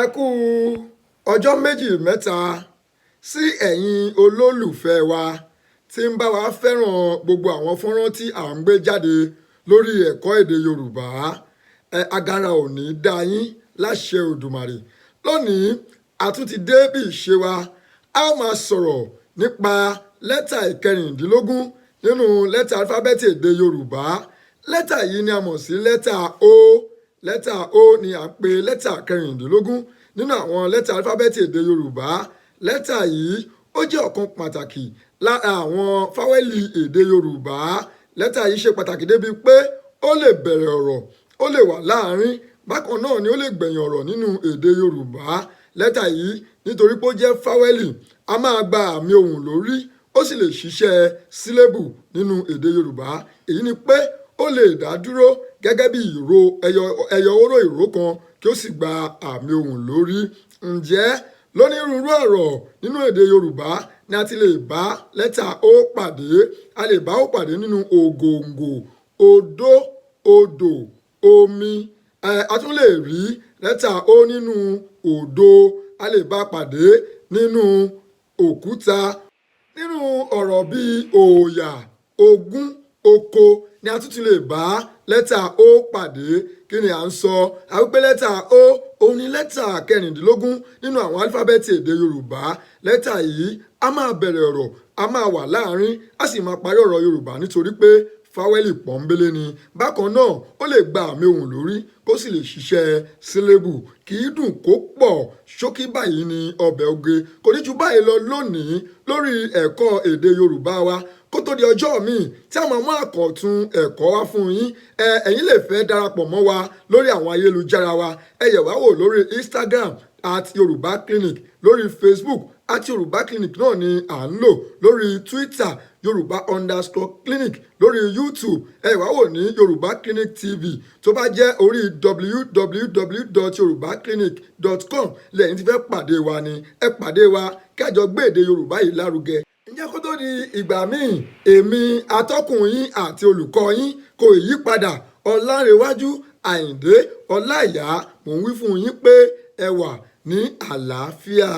ẹ kú ọjọ́ méjì mẹ́ta sí ẹ̀yin olólùfẹ́ wa tí ń bá wa fẹ́ràn gbogbo àwọn fọ́nrán tí à ń gbé jáde lórí ẹ̀kọ́ èdè Yorùbá. Agara ò ní dá yín láṣẹ Òdùmarè. Lónìí a tún ti dé bí ìṣe wa, a máa sọ̀rọ̀ nípa lẹ́tà ìkẹrìndínlógún nínú lẹ́tà alifábẹ́ẹ̀tì èdè Yorùbá. Lẹ́tà yìí ni a mọ̀ sí lẹ́tà O. Lẹ́tà O ni à ń pè lẹ́tà kẹrìndínlógún nínú àwọn lẹ́tà alifábẹ́ẹ̀tì èdè Yorùbá. Lẹ́tà yìí ó jẹ́ ọ̀kan pàtàkì lára àwọn fáwẹ́lì èdè Yorùbá. Lẹ́tà yìí ṣe pàtàkì débi pé ó lè bẹ̀rẹ̀ ọ̀rọ̀, ó lè wà láàárín, bákan náà ni ó lè gbẹ̀yìn ọ̀rọ̀ nínú èdè Yorùbá. Lẹ́tà yìí nítorí pé ó jẹ́ fáwẹ́lì, a máa gba àmì ohùn lórí, ó sì lè ṣiṣẹ́ sílébù nínú èdè Yorùbá. Èyí ni pé ó lè dá dúró gẹ́gẹ́ bí ìró ẹyọ oró ìró kan kí ó sì gba àmì ohùn lórí. Ǹjẹ́ lónírúurú ọ̀rọ̀ nínú èdè Yorùbá ni a ti lè bá lẹ́tà O pàdé. A lè bá O pàdé nínú ògòǹgò, odó, odò, omi. A tún lè rí lẹ́tà O nínú òdo. A lè bá pàdé nínú òkúta. Nínú ọ̀rọ̀ bíi òòyà, ogún, oko ni a tún ti lè bá lẹ́tà O pàdé. Kí ni à ń sọ? A wípé lẹ́tà O òun ni lẹ́tà kẹrìndínlógún nínú àwọn alifábẹ́ẹ̀tì èdè Yorùbá. Lẹ́tà yìí a máa bẹ̀rẹ̀ ọ̀rọ̀, a máa wà láàárín, a sì máa parí ọ̀rọ̀ Yorùbá nítorí pé fáwẹ́lì pọ́nbélé ni. Bákan náà ó lè gba àmì ohùn lórí kó sì lè ṣiṣẹ́ sílébù. Kì í dùn kó pọ̀, ṣókí báyìí ni ọbẹ̀ oge. Kò ní ju báyìí lọ lónìí lórí ẹ̀kọ́ èdè Yorùbá wa. Kó tó di ọjọ́ míì tí a máa mú àkọ̀tun ẹ̀kọ́ wá fún yín, ẹ̀yin lè fẹ́ darapọ̀ mọ́ wa lórí àwọn ayélujára wa. Ẹ yẹ̀ wá wò lórí Instagram @yorubaclinic, lórí Facebook @yorubaclinic náà ni à ń lò, lórí Twitter Yoruba_clinic, lórí YouTube ẹ wá wò ní Yorùbá Clinic TV. Tó bá jẹ́ orí www.yorubaclinic.com lẹ́yìn tí fẹ́ pàdé wa ni ẹ pàdé wa kẹjọ gbé èdè Yorùbá yìí lárugẹ. Ǹjẹ́ kó tó di ìgbà míì, èmi atọ́kùn yín àti olùkọ́ yín kò yí padà, Ọlárewájú Àyìndé Ọláìyá, mò ń wí fún yín pé ẹ wà ní àlàáfíà.